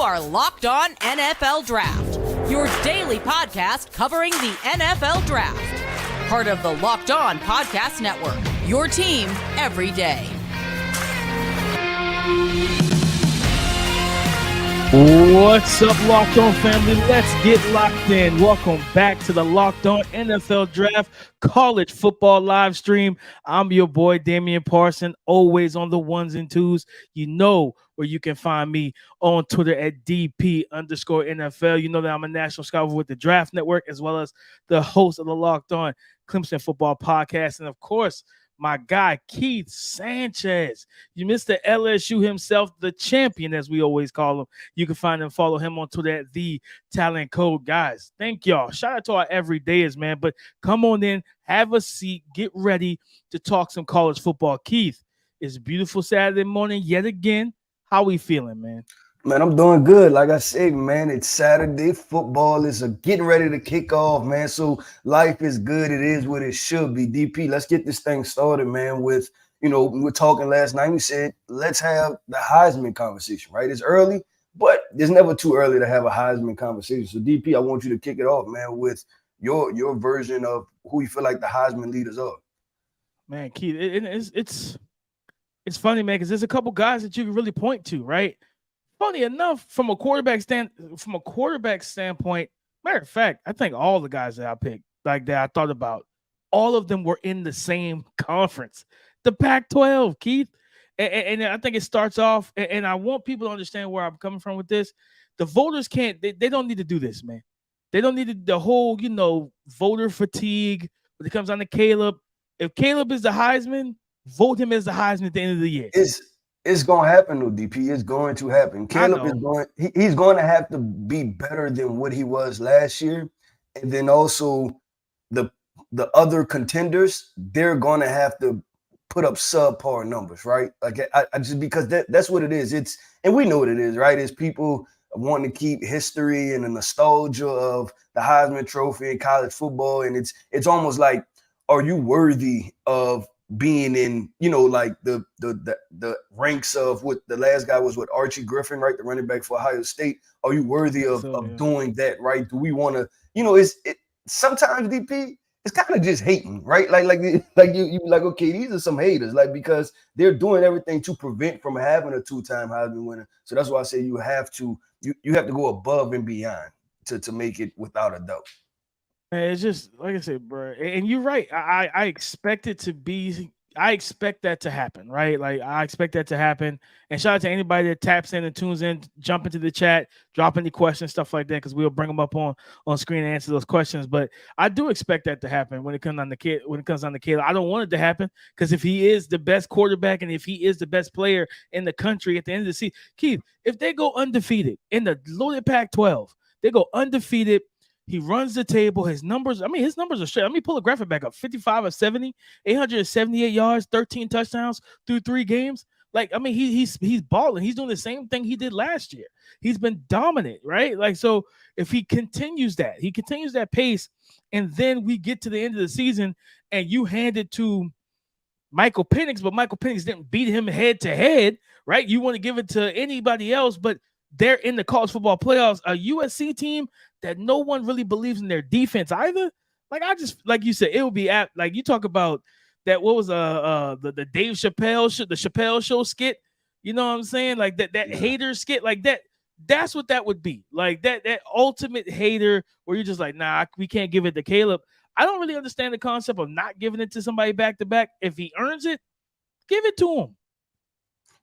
are Locked On NFL Draft, your daily podcast covering the NFL Draft. Part of the Locked On Podcast Network, your team every day. What's up, Locked On family? Let's get locked in. Welcome back to the Locked On NFL Draft College Football live stream. I'm your boy, Damian Parson, always on the ones and twos. You know where you can find me on Twitter at DP_NFL. You know that I'm a national scout with the Draft Network, as well as the host of the Locked On Clemson Football Podcast. And of course, my guy, Keith Sanchez. You missed the LSU himself, the champion, as we always call him. You can find and follow him on Twitter at The Talent Code. Guys, thank y'all. Shout out to our everydayers, man. But come on in, have a seat, get ready to talk some college football. Keith, it's a beautiful Saturday morning yet again. How we feeling, man? Man, I'm doing good. Like I said, man, it's Saturday. Football is getting ready to kick off, man. So life is good. It is what it should be. DP, let's get this thing started, man, with, we were talking last night. We said, let's have the Heisman conversation, right? It's early, but it's never too early to have a Heisman conversation. So, DP, I want you to kick it off, man, with your version of who you feel like the Heisman leaders are. Man, Keith, it's funny, man, because there's a couple guys that you can really point to, right? Funny enough, from a quarterback standpoint, matter of fact, I think all the guys that I picked, like that I thought about, all of them were in the same conference, the Pac-12, Keith. And I think it starts off, and I want people to understand where I'm coming from with this. The voters they don't need to do this, man. They don't need the whole, voter fatigue when it comes down to Caleb. If Caleb is the Heisman, vote him as the Heisman at the end of the year. It's going to happen, though, DP. It's going to happen. Caleb is he's going to have to be better than what he was last year. And then also the other contenders, they're going to have to put up subpar numbers, right? Like I just, because that's what it is. And we know what it is, right? It's people wanting to keep history and the nostalgia of the Heisman Trophy in college football. And it's almost like, are you worthy of being in, like the ranks of what the last guy was, Archie Griffin, right? The running back for Ohio State. Are you worthy of doing that, right? Do we want to, sometimes, DP, it's kind of just hating, right? Like you like, okay, these are some haters, like, because they're doing everything to prevent from having a two-time Heisman winner. So that's why I say you have to go above and beyond to make it without a doubt. It's just like I said, bro, and you're right. I expect it to be. I expect that to happen, right? Like I expect that to happen. And shout out to anybody that taps in and tunes in, jump into the chat, drop any questions, stuff like that, because we'll bring them up on screen and answer those questions. But I do expect that to happen when it comes on the kid. When it comes on the Caleb, I don't want it to happen because if he is the best quarterback and if he is the best player in the country at the end of the season, Keith, if they go undefeated in the loaded Pac-12, they go undefeated. He runs the table. His numbers are straight. Let me pull a graphic back up. 55 of 70, 878 yards, 13 touchdowns through 3 games. He's balling. He's doing the same thing he did last year. He's been dominant, right? Like, so if he continues that pace, and then we get to the end of the season and you hand it to Michael Penix, but Michael Penix didn't beat him head to head, right? You want to give it to anybody else, but they're in the college football playoffs, a USC team that no one really believes in their defense either. Like you said, it will be like you talk about that. What was the Dave Chappelle the Chappelle Show skit? You know what I'm saying? Like that hater skit, like that. That's what that would be. Like that ultimate hater where you're just like, nah, we can't give it to Caleb. I don't really understand the concept of not giving it to somebody back to back. If he earns it, give it to him.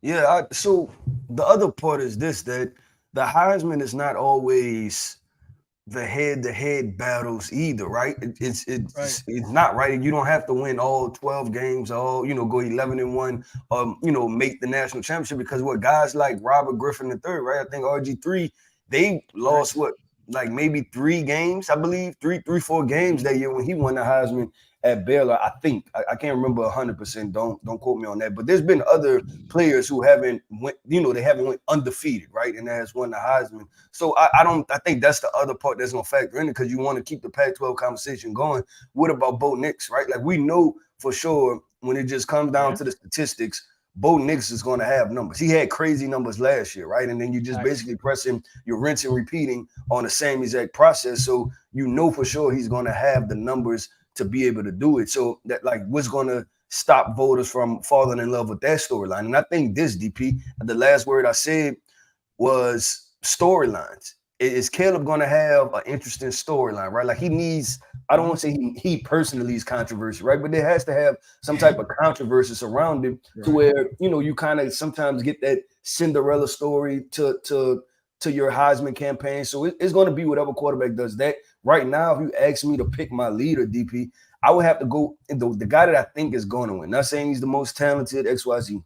Yeah, so the other part is this, that the Heisman is not always the head-to-head battles either, right? It's not, right? You don't have to win all 12 games, go 11-1, make the national championship, because what guys like Robert Griffin III, right? I think RG3, they lost maybe 3 games, I believe, 4 games that year when he won the Heisman at Baylor. I think I can't remember 100%. Don't quote me on that. But there's been other players who haven't went undefeated, right? And that has won the Heisman. So I think that's the other part that's gonna factor in, because you want to keep the Pac-12 conversation going. What about Bo Nix, right? Like, we know for sure when it just comes down to the statistics, Bo Nix is going to have numbers. He had crazy numbers last year, right? And then you just basically pressing, you're rinse and repeating on the same exact process. So you know for sure he's going to have the numbers to be able to do it. So that like what's going to stop voters from falling in love with that storyline? And I think this, DP, the last word I said was storylines. Is Caleb going to have an interesting storyline, right? Like he needs, I don't want to say he personally is controversy, right? But there has to have some type of controversy surrounded to where, you know, you kind of sometimes get that Cinderella story to your Heisman campaign. So it's going to be whatever quarterback does that. Right now, if you ask me to pick my leader, DP, I would have to go the guy that I think is going to win. Not saying he's the most talented, XYZ.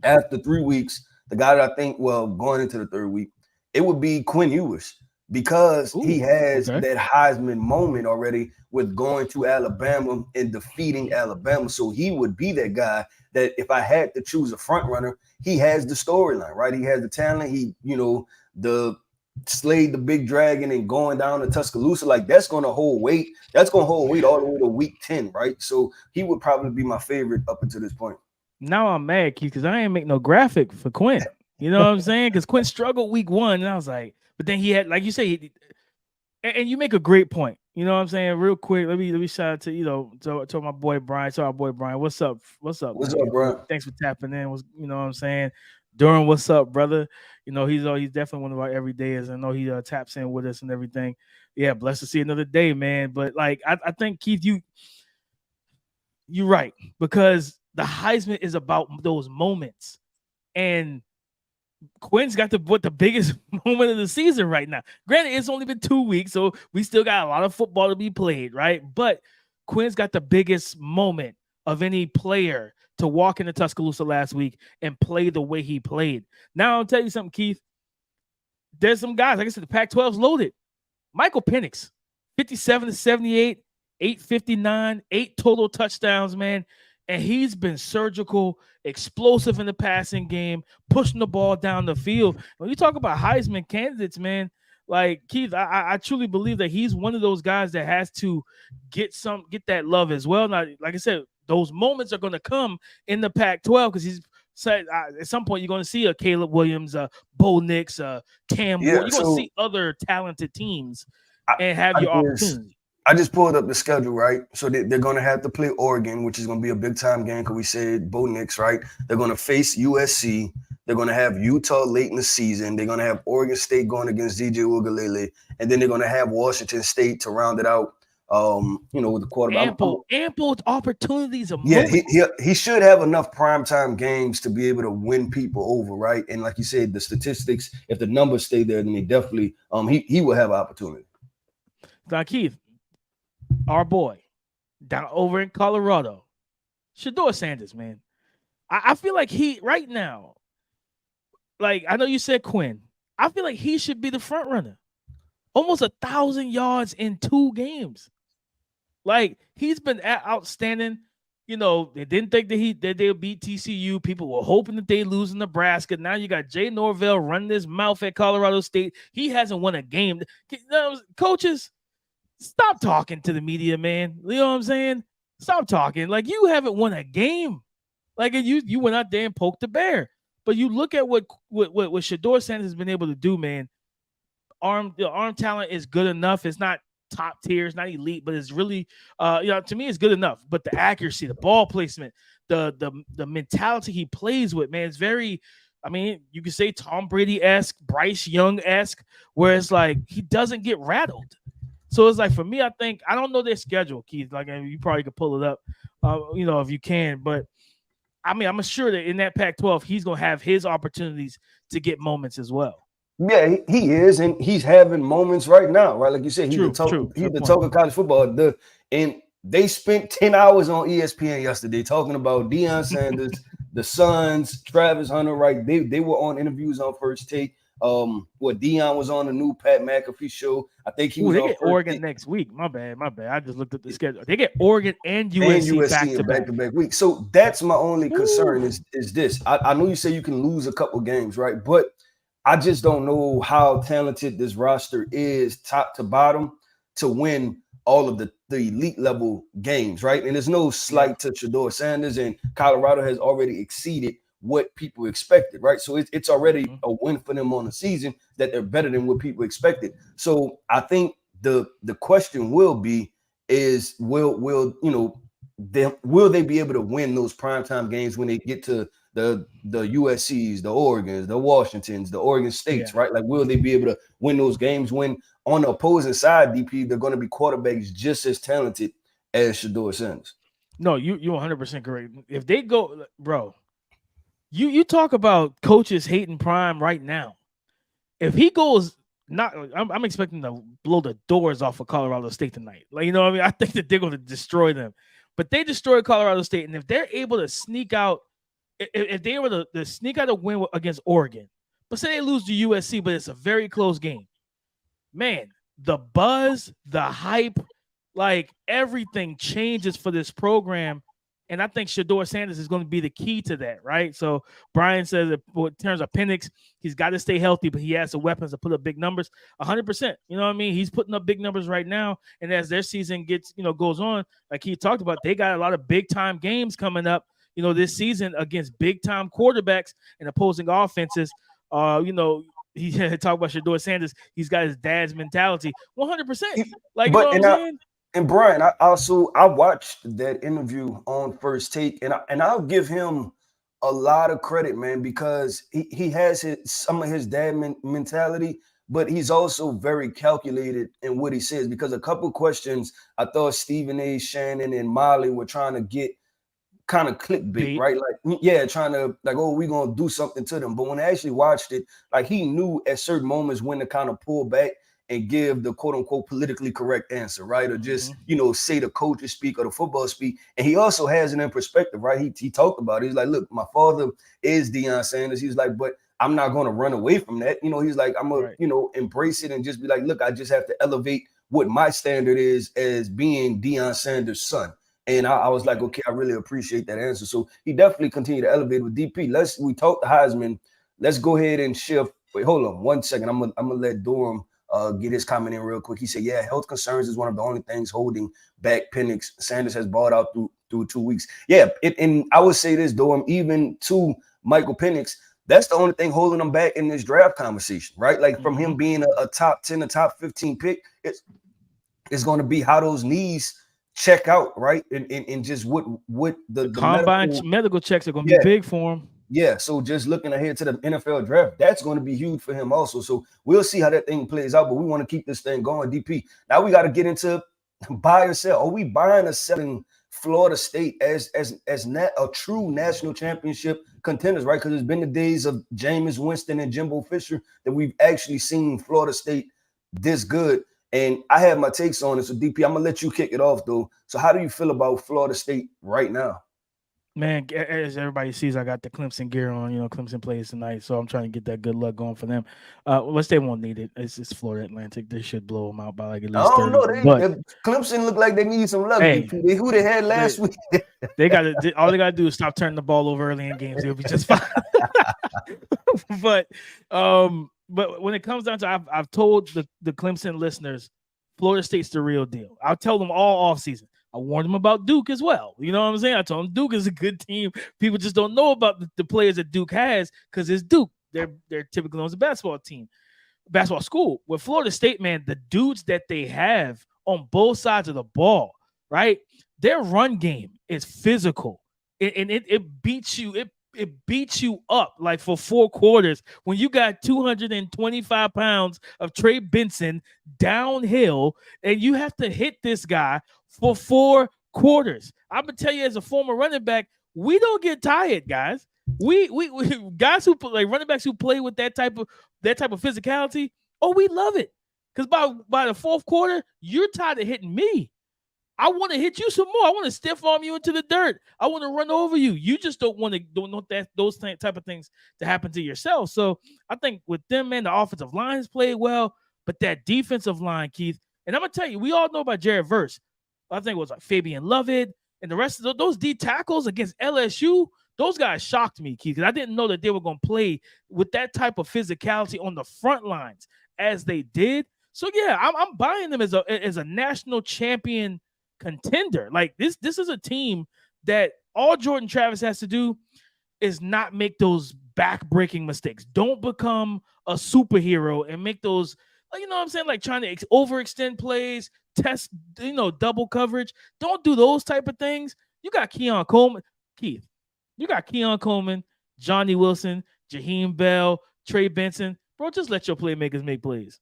After 3 weeks, the guy that I think, going into the third week, it would be Quinn Ewers because he has that Heisman moment already with going to Alabama and defeating Alabama. So he would be that guy that if I had to choose a front runner, he has the storyline, right? He has the talent. He, you know, the slayed the big dragon and going down to Tuscaloosa, like that's going to hold weight. That's going to hold weight all the way to week 10, right? So he would probably be my favorite up until this point. Now I'm mad, Keith, because I ain't make no graphic for Quinn. You know what I'm saying? Because Quinn struggled week 1, and I was like, but then he had, like you say, and you make a great point. You know what I'm saying? Real quick, let me shout out to, you know, to my boy Brian. To our boy Brian, what's up? What's up, Brian? Thanks for tapping in. You know what I'm saying? Durham, what's up, brother? You know, he's definitely one of our everydayers. I know he taps in with us and everything. Yeah, blessed to see another day, man. But like, I think Keith, you're right, because the Heisman is about those moments, and Quinn's got the biggest moment of the season right now. Granted, it's only been 2 weeks, so we still got a lot of football to be played, right? But Quinn's got the biggest moment of any player to walk into Tuscaloosa last week and play the way he played. Now, I'll tell you something, Keith. There's some guys, like I said, the Pac-12's loaded. Michael Penix, 57-78, 859, 8 total touchdowns, man. And he's been surgical, explosive in the passing game, pushing the ball down the field. When you talk about Heisman candidates, man, like Keith, I truly believe that he's one of those guys that has to get that love as well. Now, like I said, those moments are going to come in the Pac-12 because he's said at some point you're going to see a Caleb Williams, Bo Nix, Cam Ward. You're going to see other talented teams and have your opportunity. I just pulled up the schedule, right? So they're going to have to play Oregon, which is going to be a big-time game because we said Bo Nix, right? They're going to face USC. They're going to have Utah late in the season. They're going to have Oregon State going against DJ Uiagalelei. And then they're going to have Washington State to round it out, you know, with the quarterback. Ample opportunities. He should have enough primetime games to be able to win people over, right? And like you said, the statistics, if the numbers stay there, then he definitely he will have an opportunity. Now, Keith, our boy down over in Colorado, Shedeur Sanders, man. I feel like he right now, like I know you said Quinn, I feel like he should be the front runner. Almost 1,000 yards in 2 games. Like he's been outstanding. You know, they didn't think that they'll beat TCU. People were hoping that they lose in Nebraska. Now you got Jay Norvell running his mouth at Colorado State. He hasn't won a game. Coaches, stop talking to the media, man. You know what I'm saying? Stop talking. Like you haven't won a game. Like you went out there and poked the bear. But you look at what Shedeur Sanders has been able to do, man. The arm talent is good enough. It's not top tier, it's not elite, but it's really to me it's good enough. But the accuracy, the ball placement, the mentality he plays with, man, it's very, I mean, you could say Tom Brady-esque, Bryce Young-esque, where it's like he doesn't get rattled. So it's like for me, I think I don't know their schedule, Keith. Like you probably could pull it up, if you can. But I mean, I'm sure that in that Pac-12, he's gonna have his opportunities to get moments as well. Yeah, he is, and he's having moments right now, right? Like you said, he's the talk of college football. And they spent 10 hours on ESPN yesterday talking about Deion Sanders, the Suns, Travis Hunter, right? They were on interviews on First Take. Deion was on the new Pat McAfee show. I think he was they on get Oregon next week. My bad. I just looked at the schedule. They get Oregon and USC back-to-back week. So that's my only concern is this. I know you say you can lose a couple games, right? But I just don't know how talented this roster is top to bottom to win all of the elite level games, right? And there's no slight to Shedeur Sanders, and Colorado has already exceeded what people expected, right? So it's already a win for them on the season that they're better than what people expected. So I think the question will be is will will they be able to win those primetime games when they get to the USCs, the Oregons, the Washingtons, the Oregon States, right? Like, will they be able to win those games when on the opposing side, DP, they're going to be quarterbacks just as talented as Shedeur Sanders? No, you're 100% correct. If they go, bro, you talk about coaches hating Prime right now. If he goes, I'm expecting to blow the doors off of Colorado State tonight. Like, you know what I mean? I think that they're going to destroy them. But they destroy Colorado State, and if they're able to sneak out, if they were to sneak out a win against Oregon, but say they lose to USC, but it's a very close game, man, the buzz, the hype, like everything changes for this program. And I think Shedeur Sanders is going to be the key to that, right? So Brian says that in terms of Penix, he's got to stay healthy, but he has the weapons to put up big numbers. 100%. You know what I mean? He's putting up big numbers right now. And as their season goes on, like he talked about, they got a lot of big time games coming up, this season against big time quarterbacks and opposing offenses. He talked about Shedeur Sanders. He's got his dad's mentality, 100%. Like, you know what I'm saying? And Brian, I watched that interview on First Take, and I'll give him a lot of credit, man, because he has some of his dad mentality, but he's also very calculated in what he says. Because a couple questions I thought Stephen A. Shannon and Molly were trying to get kind of clickbait, right? Like, yeah, trying to like, oh, we're gonna do something to them. But when I actually watched it, like, he knew at certain moments when to kind of pull back and give the quote unquote politically correct answer, right? Or just, say the coaches speak or the football speak. And he also has it in perspective, right? He talked about it. He's like, look, my father is Deion Sanders. He's like, but I'm not going to run away from that. He's like, I'm going to, embrace it and just be like, look, I just have to elevate what my standard is as being Deion Sanders' son. And I was like, okay, I really appreciate that answer. So he definitely continued to elevate with DP. We talked to Heisman. Let's go ahead and shift. Wait, hold on 1 second. I'm gonna let Durham get his comment in real quick. He said, yeah, health concerns is one of the only things holding back Penix. Sanders has balled out through 2 weeks. Yeah, and I would say this, Durham, even to Michael Penix, that's the only thing holding him back in this draft conversation, right? Like, from him being a top 10, a top 15 pick, it's going to be how those knees check out, right? And just what the combine medical checks are going to be big for him. Yeah, so just looking ahead to the NFL draft, that's going to be huge for him also. So we'll see how that thing plays out, but we want to keep this thing going, DP. Now we got to get into buy or sell. Are we buying or selling Florida State as a true national championship contenders, right? Because it's been the days of Jameis Winston and Jimbo Fisher that we've actually seen Florida State this good. And I have my takes on it. So, DP, I'm going to let you kick it off, though. So how do you feel about Florida State right now? Man, as everybody sees, I got the Clemson gear on. Clemson plays tonight, so I'm trying to get that good luck going for them. They won't need it. It's Florida Atlantic. They should blow them out by like at least 30. I don't know. Clemson look like they need some luck. Hey, who they had last week? They got to. All they got to do is stop turning the ball over early in games. They'll be just fine. But when it comes down to, I've told the Clemson listeners, Florida State's the real deal. I'll tell them all off season. I warned them about Duke as well. You know what I'm saying? I told them Duke is a good team. People just don't know about the players that Duke has because it's Duke. They're typically known as a basketball school. With Florida State, man, the dudes that they have on both sides of the ball, right? Their run game is physical. It beats you. It beats you up like for 4 quarters when you got 225 pounds of Trey Benson downhill and you have to hit this guy for 4 quarters. I'm gonna tell you, as a former running back, we don't get tired, guys. We guys who play, like running backs who play with that type of physicality. Oh, we love it because by the 4th quarter, you're tired of hitting me. I want to hit you some more. I want to stiff arm you into the dirt. I want to run over you. You just don't want those type of things to happen to yourself. So I think with them, man, the offensive line has played well, but that defensive line, Keith, and I'm gonna tell you, we all know about Jared Verse. I think it was like Fabian Lovett and the rest of those D tackles against LSU. Those guys shocked me, Keith, because I didn't know that they were going to play with that type of physicality on the front lines as they did. So yeah, I'm buying them as a national champion contender. Like this is a team that all Jordan Travis has to do is not make those back-breaking mistakes. Don't become a superhero and make those, you know what I'm saying, like trying to overextend plays, test, double coverage. Don't do those type of things. You got Keon Coleman, Keith. You got Keon Coleman, Johnny Wilson, Jaheim Bell, Trey Benson. Bro, just let your playmakers make plays.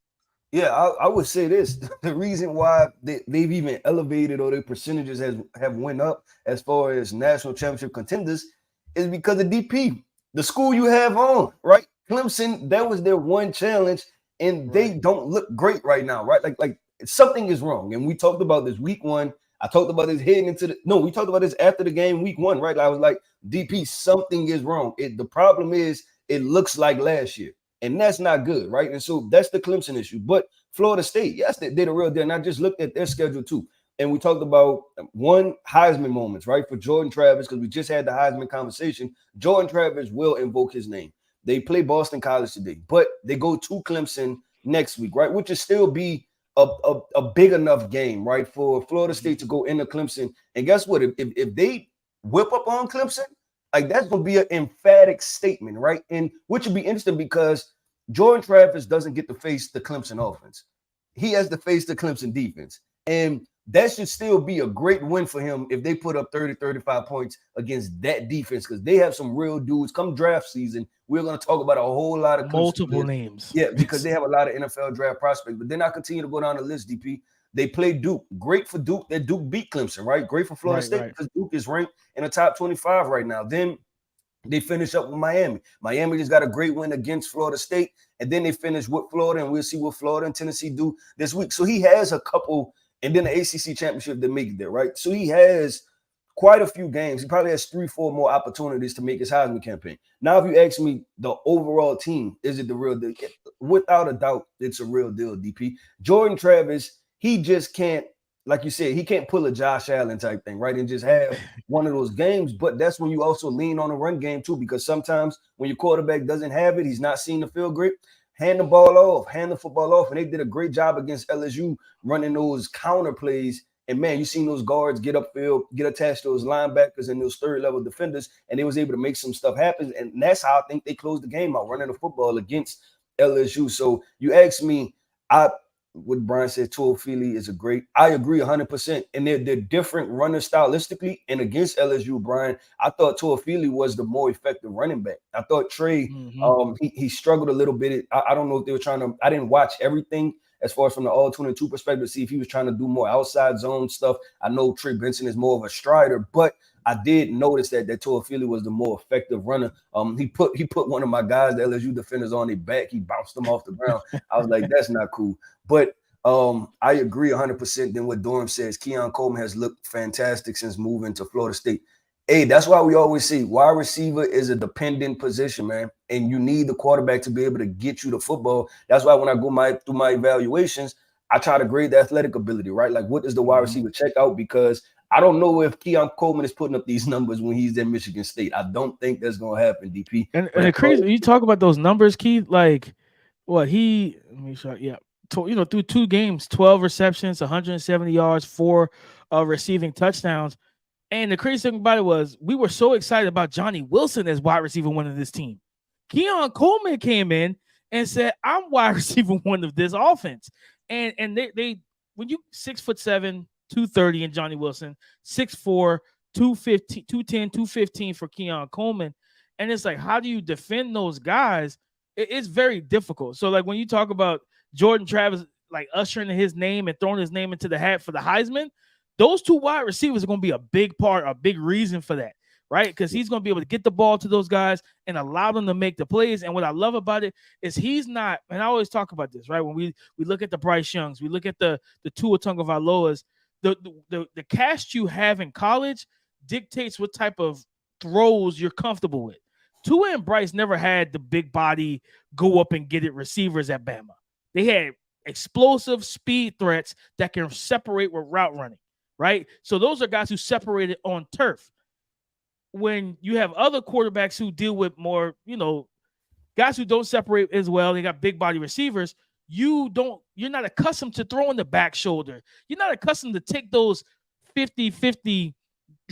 Yeah, I would say this. The reason why they've even elevated or their percentages have went up as far as national championship contenders is because of DP. The school you have on, right? Clemson, that was their one challenge, and they don't look great right now, right? Like something is wrong. And we talked about this week one. I talked about this heading into we talked about this after the game week one, right? I was like, DP, something is wrong. The problem is it looks like last year. And that's not good, right? And so that's the Clemson issue. But Florida State, yes, they did a real deal. And I just looked at their schedule too. And we talked about one Heisman moments, right? For Jordan Travis, because we just had the Heisman conversation. Jordan Travis will invoke his name. They play Boston College today, but they go to Clemson next week, right? Which will still be a big enough game, right? For Florida State to go into Clemson. And guess what? If they whip up on Clemson, like that's going to be an emphatic statement, right? And which would be interesting because Jordan Travis doesn't get to face the Clemson offense. He has to face the Clemson defense. And that should still be a great win for him if they put up 30, 35 points against that defense because they have some real dudes. Come draft season, we're going to talk about a whole lot of multiple names. Yeah, because they have a lot of NFL draft prospects. But then I continue to go down the list, DP. They play Duke. Great for Duke. That Duke beat Clemson, right? Great for Florida State because Duke is ranked in the top 25 right now. Then they finish up with Miami. Miami just got a great win against Florida State. And then they finish with Florida, and we'll see what Florida and Tennessee do this week. So he has a couple, and then the ACC championship to make it there, right? So he has quite a few games. He probably has 3-4 more opportunities to make his Heisman campaign. Now, if you ask me the overall team, is it the real deal? Without a doubt, it's a real deal, DP. Jordan Travis, he just can't, like you said, he can't pull a Josh Allen type thing, right? And just have one of those games. But that's when you also lean on the run game too, because sometimes when your quarterback doesn't have it, he's not seeing the field great. Hand the ball off, hand the football off. And they did a great job against LSU running those counter plays. And man, you seen those guards get upfield, get attached to those linebackers and those third level defenders, and they was able to make some stuff happen. And that's how I think they closed the game out, running the football against LSU. So you ask me, what Brian said, Tuafili is a great. I agree 100%. And they're different runners stylistically. And against LSU, Brian, I thought Tuafili was the more effective running back. I thought Trey, he struggled a little bit. I don't know if they were trying to. I didn't watch everything as far as from the all 22 perspective to see if he was trying to do more outside zone stuff. I know Trey Benson is more of a strider, but I did notice that Tuafili was the more effective runner. He put one of my guys, the LSU defenders, on their back. He bounced them off the ground. I was like, that's not cool. But I agree 100%. Then what Dorm says, Keon Coleman has looked fantastic since moving to Florida State. Hey, that's why we always say wide receiver is a dependent position, man. And you need the quarterback to be able to get you the football. That's why when I go through my evaluations, I try to grade the athletic ability, right? Like, what does the wide receiver check out? Because I don't know if Keon Coleman is putting up these numbers when he's in Michigan State. I don't think that's going to happen, DP. And the crazy, when you talk about those numbers, Keith, like what he, let me show, yeah. Through 2 games, 12 receptions, 170 yards, 4 receiving touchdowns. And the crazy thing about it was we were so excited about Johnny Wilson as wide receiver one of this team. Keon Coleman came in and said, I'm wide receiver one of this offense. And they when you 6'7", 230 in Johnny Wilson, 6'4", 215, 210, 215 for Keon Coleman. And it's like, how do you defend those guys? It's very difficult. So like when you talk about Jordan Travis, like ushering his name and throwing his name into the hat for the Heisman, those 2 wide receivers are going to be a big part, a big reason for that, right? Because he's going to be able to get the ball to those guys and allow them to make the plays. And what I love about it is he's not, and I always talk about this, right? When we look at the Bryce Youngs, we look at the Tua Tagovailoas, the cast you have in college dictates what type of throws you're comfortable with. Tua and Bryce never had the big body go up and get it receivers at Bama. They had explosive speed threats that can separate with route running, right? So those are guys who separated on turf. When you have other quarterbacks who deal with more, guys who don't separate as well, they got big body receivers. You're not accustomed to throwing the back shoulder. You're not accustomed to take those 50-50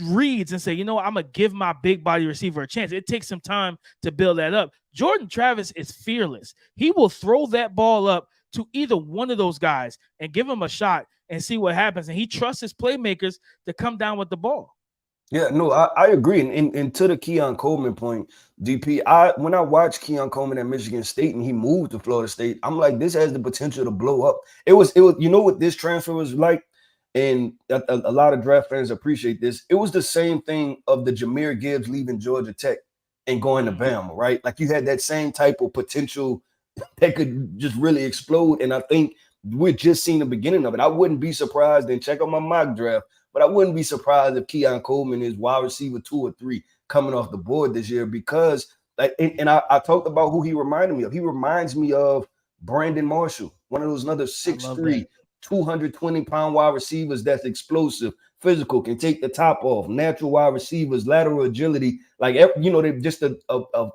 reads and say, you know, I'm gonna give my big body receiver a chance. It takes some time to build that up. Jordan Travis is fearless. He will throw that ball up to either one of those guys and give him a shot and see what happens. And he trusts his playmakers to come down with the ball. Yeah, no, I agree. And to the Keon Coleman point, DP, when I watched Keon Coleman at Michigan State and he moved to Florida State, I'm like, this has the potential to blow up. It was, you know what this transfer was like? And a lot of draft fans appreciate this. It was the same thing of the Jahmyr Gibbs leaving Georgia Tech and going to Bama, right? Like you had that same type of potential that could just really explode. And I think we're just seeing the beginning of it. I wouldn't be surprised, and check out my mock draft, but I wouldn't be surprised if Keon Coleman is wide receiver 2 or 3 coming off the board this year because, like, and I talked about who he reminded me of. He reminds me of Brandon Marshall, one of those another 6'3", 220-pound wide receivers that's explosive, physical, can take the top off, natural wide receivers, lateral agility. Like, you know, they're just a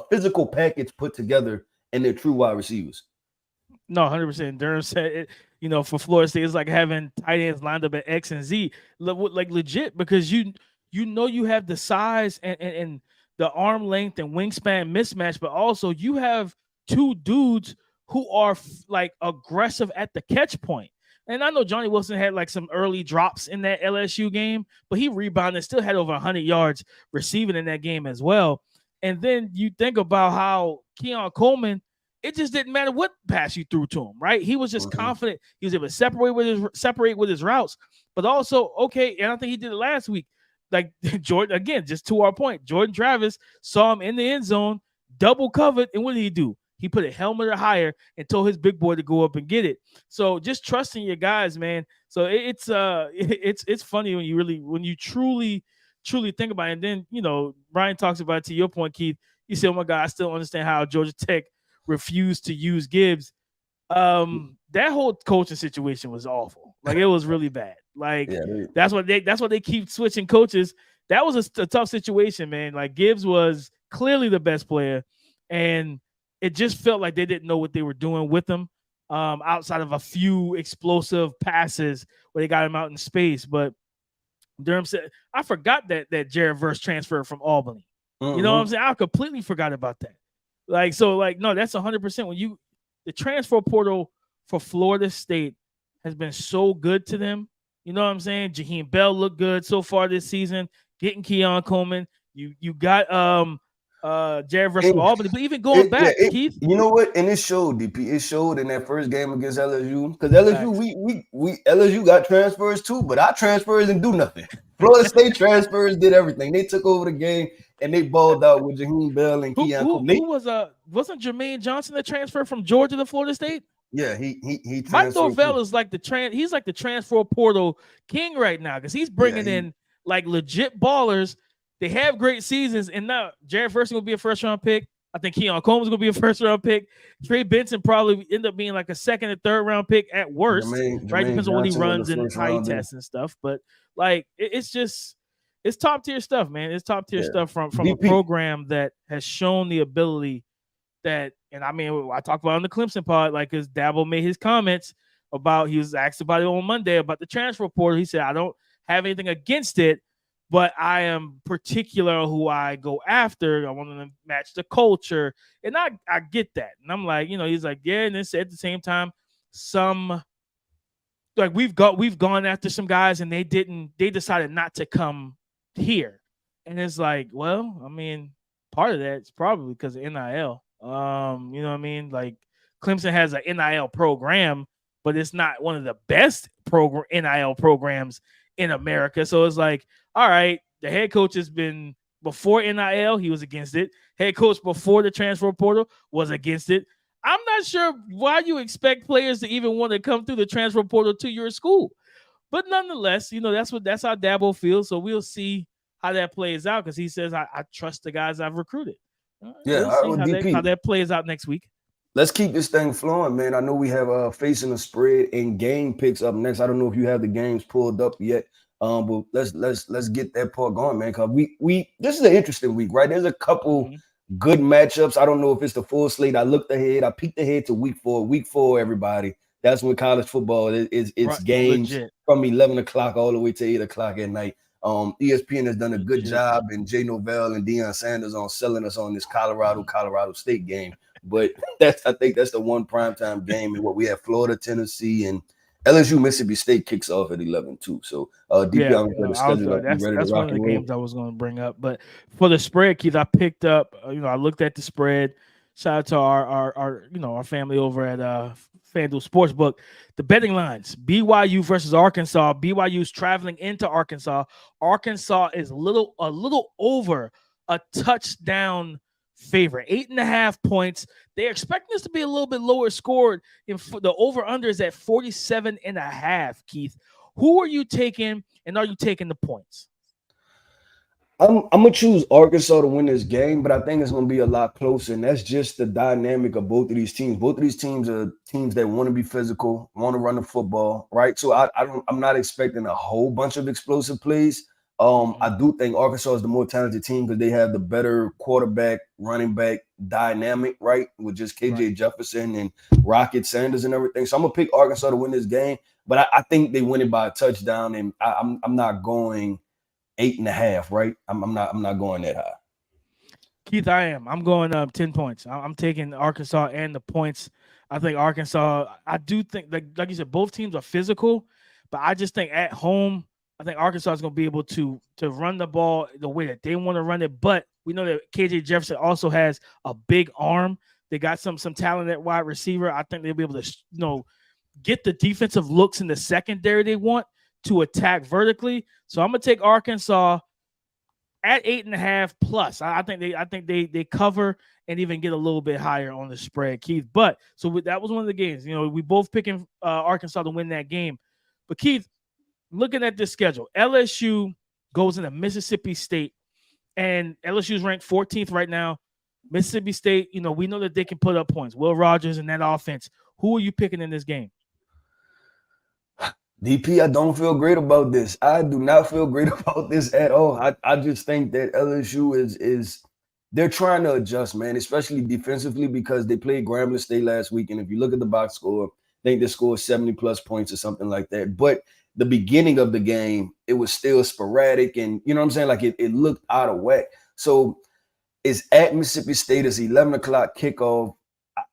physical package put together, and they're true wide receivers. No, 100%. Durham said it, you know, for Florida State, it's like having tight ends lined up at X and Z, like legit, because you know you have the size and the arm length and wingspan mismatch, but also you have two dudes who are like aggressive at the catch point. And I know Johnny Wilson had like some early drops in that LSU game, but he rebounded, still had over 100 yards receiving in that game as well. And then you think about how Keon Coleman, it just didn't matter what pass you threw to him, right? He was just confident. He was able to separate with his routes, but also, okay, and I think he did it last week. Like Jordan, again, just to our point, Jordan Travis saw him in the end zone, double covered, and what did he do? He put a helmet or higher and told his big boy to go up and get it. So just trusting your guys, man. So it's funny when you truly think about it. And then, you know, Brian talks about it, to your point, Keith. You say, oh my God, I still understand how Georgia Tech refused to use Gibbs. That whole coaching situation was awful. Like, it was really bad. Like, that's what they keep switching coaches. That was a tough situation, man. Like, Gibbs was clearly the best player, and it just felt like they didn't know what they were doing with him, outside of a few explosive passes where they got him out in space. But Durham said, I forgot that Jared Verse transferred from Albany. You know what I'm saying? I completely forgot about that. Like, so, like, no, that's 100%. When the transfer portal for Florida State has been so good to them. You know what I'm saying? Jaheim Bell looked good so far this season. Getting Keon Coleman. You got Jared versus Albany, but even going back, Keith. You know what? And it showed, DP. It showed in that first game against LSU. Because LSU, we LSU got transfers too, but our transfers didn't do nothing. Florida State transfers did everything. They took over the game and they balled out with Jaheim Bell and Keon Coleman. Who wasn't Jermaine Johnson the transfer from Georgia to Florida State? Yeah, he Mike Norvell is like he's like the transfer portal king right now, because he's bringing in like legit ballers. They have great seasons, and now Jared Verse will be a first-round pick. I think Keon Coleman's going to be a first-round pick. Trey Benson probably end up being like a second or third-round pick at worst, right? Depends on what he runs and how he tests and stuff. But like, it's top-tier stuff, man. It's top-tier stuff from a program that has shown the ability that, and I mean, I talked about on the Clemson pod, like, because Dabo made his comments about, he was asked about it on Monday about the transfer portal. He said, I don't have anything against it, but I am particular who I go after. I want them to match the culture. And I get that. And I'm like, you know, he's like, yeah. And then at the same time, we've gone after some guys and they decided not to come here. And it's like, well, I mean, part of that is probably because of NIL. You know what I mean? Like, Clemson has an NIL program, but it's not one of the best NIL programs in America. So it's like, all right, the head coach has been, before NIL, he was against it. Head coach before the transfer portal was against it. I'm not sure why you expect players to even want to come through the transfer portal to your school. But nonetheless, you know, that's how Dabo feels. So we'll see how that plays out, because he says, I trust the guys I've recruited. We'll see how that plays out next week. Let's keep this thing flowing, man. I know we have facing a spread and game picks up next. I don't know if you have the games pulled up yet. But let's get that part going, man. Cause we this is an interesting week, right? There's a couple good matchups. I don't know if it's the full slate. I looked ahead. I peeked ahead to week 4. Week 4, everybody. That's when college football is it's Right, games legit. from 11 o'clock all the way to 8 o'clock at night. ESPN has done a good Legit. job, and Jay Novell and Deion Sanders on selling us on this Colorado State game. But I think that's the one primetime game, and what we have Florida, Tennessee, and LSU Mississippi State kicks off at 11 too. So DP, I'm going to schedule up. You ready to that's rock one of the and roll? games I was going to bring up. But for the spread, Keith, I picked up. I looked at the spread. Shout out to our family over at FanDuel Sportsbook. The betting lines: BYU versus Arkansas. BYU's traveling into Arkansas. Arkansas is a little over a touchdown favorite, 8.5 points. They're expecting this to be a little bit lower scored. The over-under is at 47.5, Keith. Who are you taking, and are you taking the points? I'm gonna choose Arkansas to win this game, but I think it's gonna be a lot closer, and that's just the dynamic of both of these teams. Both of these teams are teams that want to be physical, want to run the football, right? So I'm not expecting a whole bunch of explosive plays. I do think Arkansas is the more talented team because they have the better quarterback, running back dynamic, right? With just KJ Jefferson and Rocket Sanders and everything. So I'm gonna pick Arkansas to win this game, but I think they win it by a touchdown, and I'm not going 8.5, right? I'm not going that high. Keith, I am. I'm going 10 points. I'm taking Arkansas and the points. I think Arkansas. I do think like you said, both teams are physical, but I just think at home, I think Arkansas is going to be able to run the ball the way that they want to run it. But we know that KJ Jefferson also has a big arm. They got some talent at wide receiver. I think they'll be able to get the defensive looks in the secondary they want to attack vertically. So I'm gonna take Arkansas at 8.5 plus. I think they cover and even get a little bit higher on the spread, Keith. But that was one of the games. We both picking Arkansas to win that game. But Keith, looking at this schedule, LSU goes into Mississippi State, and LSU is ranked 14th right now. Mississippi State, we know that they can put up points. Will Rogers and that offense. Who are you picking in this game? DP, I don't feel great about this. I do not feel great about this at all. I just think that LSU is they're trying to adjust, man, especially defensively because they played Grambling State last week. And if you look at the box score, I think they scored 70 plus points or something like that. But the beginning of the game, it was still sporadic, and you know what I'm saying? Like it looked out of whack. So it's at Mississippi State. It's 11 o'clock kickoff.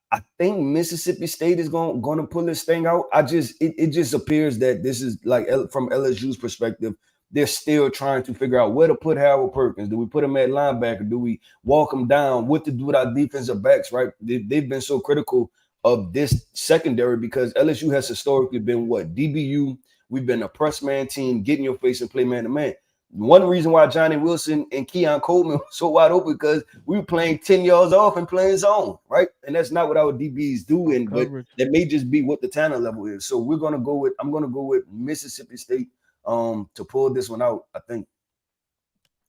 I think Mississippi State is going to pull this thing out. It just appears that this is like from LSU's perspective, they're still trying to figure out where to put Harold Perkins. Do we put him at linebacker? Do we walk him down? What to do with our defensive backs, right? They've been so critical of this secondary because LSU has historically been what? DBU. We've been a press man team, get in your face and play man to man. One reason why Johnny Wilson and Keon Coleman were so wide open because we were playing 10 yards off and playing zone, right? And that's not what our DBs do, but that may just be what the talent level is. So I'm going to go with Mississippi State to pull this one out, I think.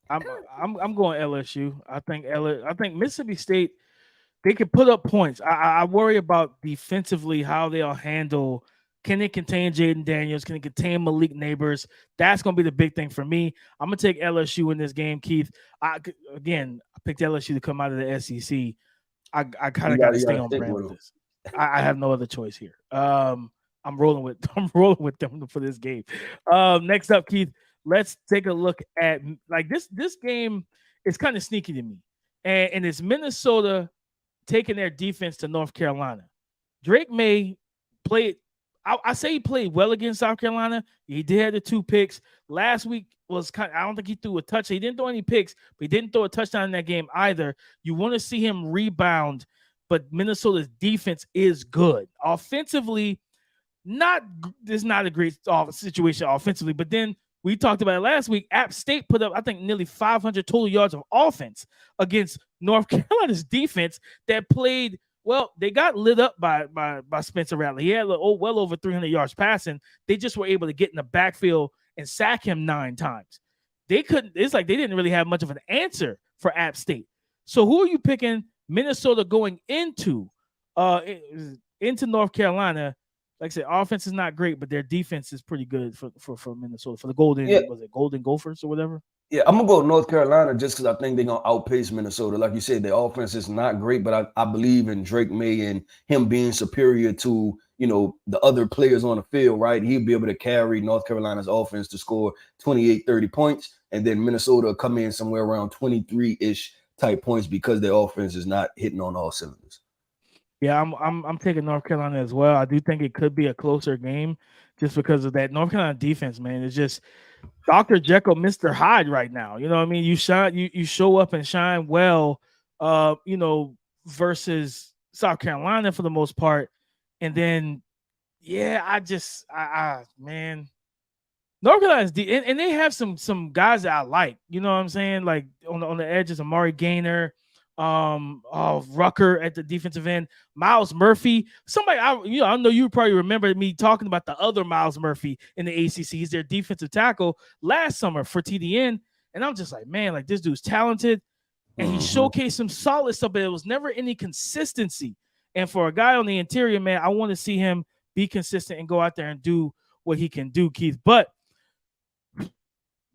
I'm going LSU. I think Mississippi State, they can put up points. I worry about defensively how they'll handle. Can it contain Jaden Daniels? Can it contain Malik Neighbors? That's going to be the big thing for me. I'm going to take LSU in this game, Keith. I picked LSU to come out of the SEC. I kind of got to stay on brand with this. I have no other choice here. I'm rolling with them for this game. Next up, Keith, let's take a look at this game is kind of sneaky to me. And it's Minnesota taking their defense to North Carolina. Drake May played. I say he played well against South Carolina. He did have the 2 picks. Last week was I don't think he threw a touch. He didn't throw any picks, but he didn't throw a touchdown in that game either. You want to see him rebound, but Minnesota's defense is good. Offensively, it's not a great situation offensively, but then we talked about it last week. App State put up, I think, nearly 500 total yards of offense against North Carolina's defense that played well. They got lit up by Spencer Rattler. He had well over 300 yards passing. They just were able to get in the backfield and sack him 9 times. It's like they didn't really have much of an answer for App State. So who are you picking Minnesota going into North Carolina? Like I said, offense is not great, but their defense is pretty good for Minnesota, for the Golden Gophers or whatever? Yeah, I'm going to go North Carolina just because I think they're going to outpace Minnesota. Like you said, the offense is not great, but I believe in Drake May and him being superior to, the other players on the field, right? He'll be able to carry North Carolina's offense to score 28, 30 points. And then Minnesota come in somewhere around 23-ish type points because their offense is not hitting on all cylinders. Yeah, I'm taking North Carolina as well. I do think it could be a closer game just because of that North Carolina defense, man. It's just Dr. Jekyll, Mr. Hyde right now. You know what I mean? You show up and shine well, versus South Carolina for the most part. And then, yeah, man, North Carolina's and they have some guys that I like. You know what I'm saying? Like on the edges, Amari Gaynor, Rucker at the defensive end, Miles Murphy. Somebody I know you probably remember me talking about the other Miles Murphy in the ACC. He's their defensive tackle last summer for TDN, and I'm just like, man, like this dude's talented, and he showcased some solid stuff, but it was never any consistency. And for a guy on the interior, man, I want to see him be consistent and go out there and do what he can do, Keith. But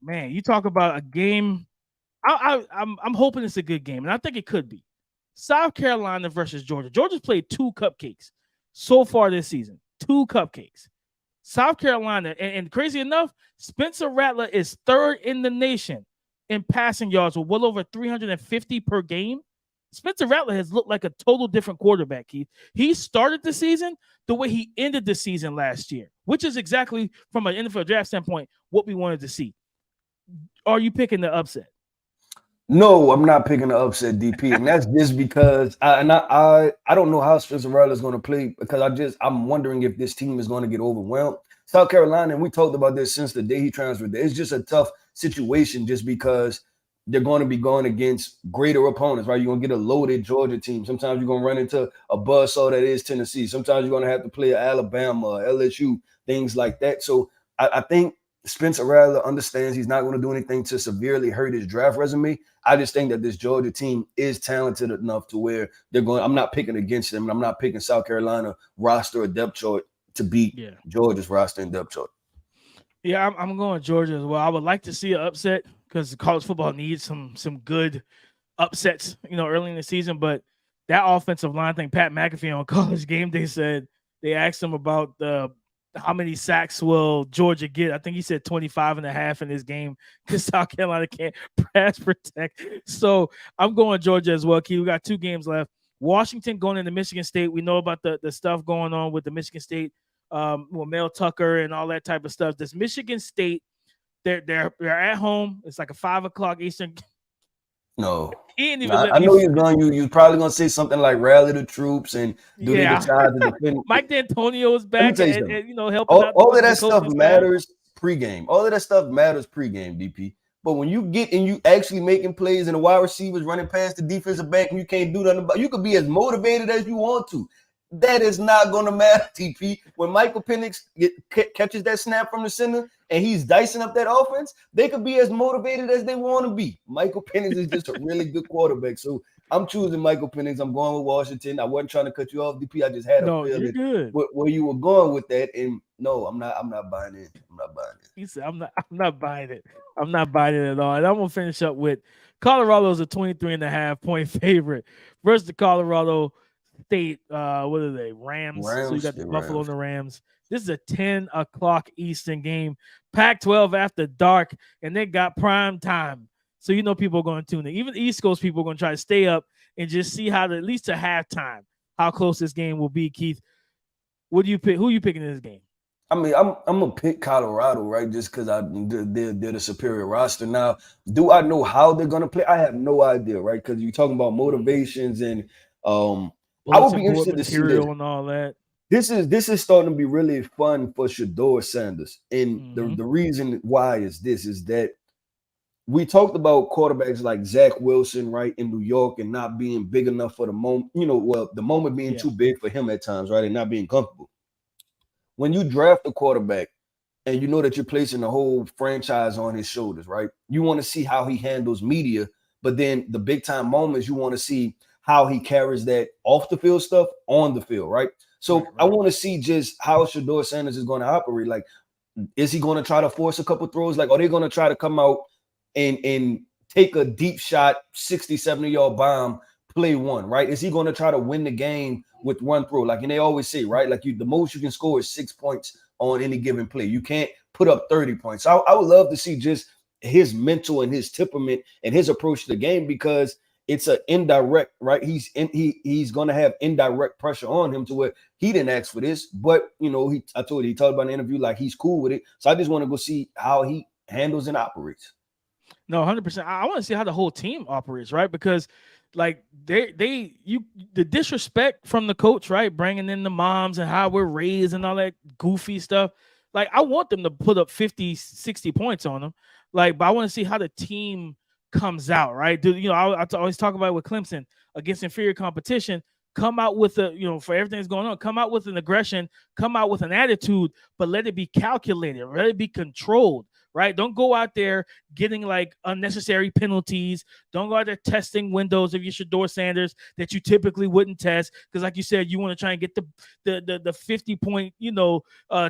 man, you talk about a game. I'm hoping it's a good game, and I think it could be. South Carolina versus Georgia. Georgia's played 2 cupcakes so far this season. 2 cupcakes. South Carolina, and crazy enough, Spencer Rattler is 3rd in the nation in passing yards with well over 350 per game. Spencer Rattler has looked like a total different quarterback, Keith. He started the season the way he ended the season last year, which is exactly, from an NFL draft standpoint, what we wanted to see. Are you picking the upset? No, I'm not picking the upset, DP, and that's just because I don't know how Spencer Rattler is going to play, because I'm wondering if this team is going to get overwhelmed. South Carolina, and we talked about this since the day he transferred. It's just a tough situation just because they're going to be going against greater opponents, right? You're going to get a loaded Georgia team. Sometimes you're going to run into a buzzsaw that is Tennessee. Sometimes you're going to have to play Alabama, LSU, things like that. So I think Spencer Rattler understands he's not going to do anything to severely hurt his draft resume. I just think that this Georgia team is talented enough to where I'm not picking against them, and I'm not picking South Carolina roster or depth chart to beat Georgia's roster and depth chart. Yeah, I'm going Georgia as well. I would like to see an upset because college football needs some good upsets, early in the season. But that offensive line thing, Pat McAfee on College Game Day said, they asked him about how many sacks will Georgia get. I think he said 25.5 in this game because South Carolina can't pass protect. So I'm going Georgia as well, Key. We got 2 games left. Washington going into Michigan State. We know about the stuff going on with the Michigan State, Mel Tucker and all that type of stuff. This Michigan State, they're at home. It's like a 5:00 Eastern. No, I know you're going. You're probably going to say something like rally the troops and do they decide to defend. Mike D'Antonio is back and helping out. All of that stuff matters pregame. All of that stuff matters pregame, DP. But when you get and you actually making plays and the wide receivers running past the defensive back and you can't do nothing about, you could be as motivated as you want to. That is not going to matter, TP. When Michael Penix catches that snap from the center and he's dicing up that offense, they could be as motivated as they want to be. Michael Penix is just a really good quarterback. So I'm choosing Michael Penix. I'm going with Washington. I wasn't trying to cut you off, DP. I just had a feeling where you were going with that. And no, I'm not buying it. I'm not buying it. He said, I'm not buying it. I'm not buying it at all. And I'm going to finish up with Colorado's a 23.5 point favorite versus the Colorado State, what are they? Rams. So you got the Buffalo and the Rams. This is a 10:00 Eastern game, Pac-12 after dark, and they got prime time. So people are going to tune in. Even East Coast people are going to try to stay up and just see how, at least to halftime, how close this game will be. Keith, what do you pick? Who are you picking in this game? I mean, I'm gonna pick Colorado, right? Just because they're the superior roster. Now, do I know how they're gonna play? I have no idea, right? Because you're talking about motivations and I would be interested to see this. And all that. This is starting to be really fun for Shedeur Sanders, and the reason why is that we talked about quarterbacks like Zach Wilson, right, in New York, and not being big enough for the moment. The moment being too big for him at times, right, and not being comfortable. When you draft a quarterback and you know that you're placing the whole franchise on his shoulders, right, you want to see how he handles media, but then the big time moments, you want to see how he carries that off the field stuff on the field, right? So right. I want to see just how Shedeur Sanders is going to operate. Like, is he going to try to force a couple throws? Like, are they going to try to come out and take a deep shot, 60, 70-yard bomb, play one, right? Is he going to try to win the game with one throw? Like, and they always say, right? Like the most you can score is 6 points on any given play. You can't put up 30 points. I would love to see just his mental and his temperament and his approach to the game, because it's an indirect, right? He's going to have indirect pressure on him to where he didn't ask for this, but I told you, he talked about in the interview like he's cool with it. So I just want to go see how he handles and operates. No, 100%. I want to see how the whole team operates, right? Because like the disrespect from the coach, right? Bringing in the moms and how we're raised and all that goofy stuff. Like, I want them to put up 50, 60 points on them. Like, but I want to see how the team comes out, right? I always talk about it with Clemson against inferior competition. Come out with for everything that's going on, come out with an aggression, come out with an attitude, but let it be calculated, let it be controlled, right? Don't go out there getting like unnecessary penalties. Don't go out there testing windows of your Shedeur Sanders that you typically wouldn't test, because like you said, you want to try and get the 50-point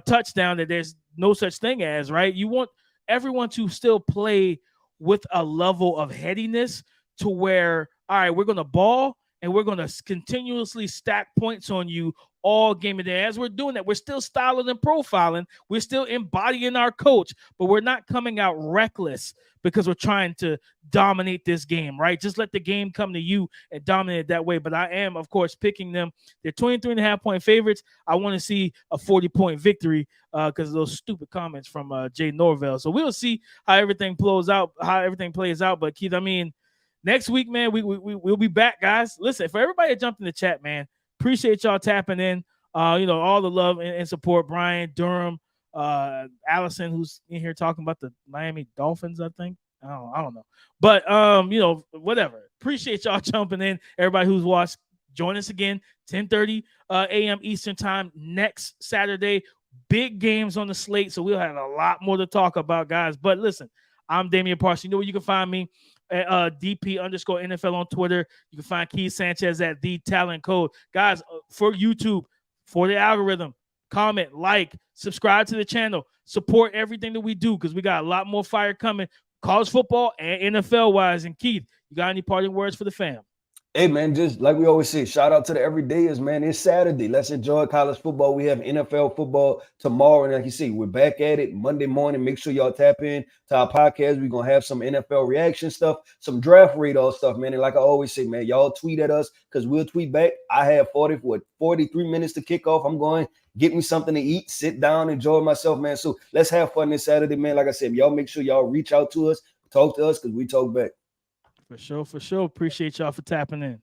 touchdown that there's no such thing as, right? You want everyone to still play with a level of headiness to where, all right, we're going to ball and we're going to continuously stack points on you all game of the day. As we're doing that, we're still styling and profiling. We're still embodying our coach, but we're not coming out reckless because we're trying to dominate this game, right? Just let the game come to you and dominate it that way. But I am, of course, picking them. They're 23.5-point favorites. I want to see a 40-point victory because of those stupid comments from Jay Norvell. So we'll see how everything plays out. But Keith, I mean, next week, man, we'll be back, guys. Listen, for everybody that jumped in the chat, man, appreciate y'all tapping in. All the love and support. Brian, Durham, Allison, who's in here talking about the Miami Dolphins, I think. I don't know. But, whatever. Appreciate y'all jumping in. Everybody who's watched, join us again, 10:30 a.m. Eastern time next Saturday. Big games on the slate, so we'll have a lot more to talk about, guys. But listen, I'm Damian Parson. You know where you can find me? DP_NFL on Twitter. You can find Keith Sanchez at The Talent Code. Guys, for YouTube, for the algorithm, comment, like, subscribe to the channel, support everything that we do, because we got a lot more fire coming, college football and NFL-wise. And Keith, you got any parting words for the fam? Hey, man, just like we always say, shout out to the everydayers, man. It's Saturday. Let's enjoy college football. We have NFL football tomorrow. And like you see, we're back at it Monday morning. Make sure y'all tap in to our podcast. We're going to have some NFL reaction stuff, some draft radar stuff, man. And like I always say, man, y'all tweet at us because we'll tweet back. I have 43 minutes to kick off. I'm going get me something to eat, sit down, enjoy myself, man. So let's have fun this Saturday, man. Like I said, y'all make sure y'all reach out to us, talk to us, because we talk back. For sure. Appreciate y'all for tapping in.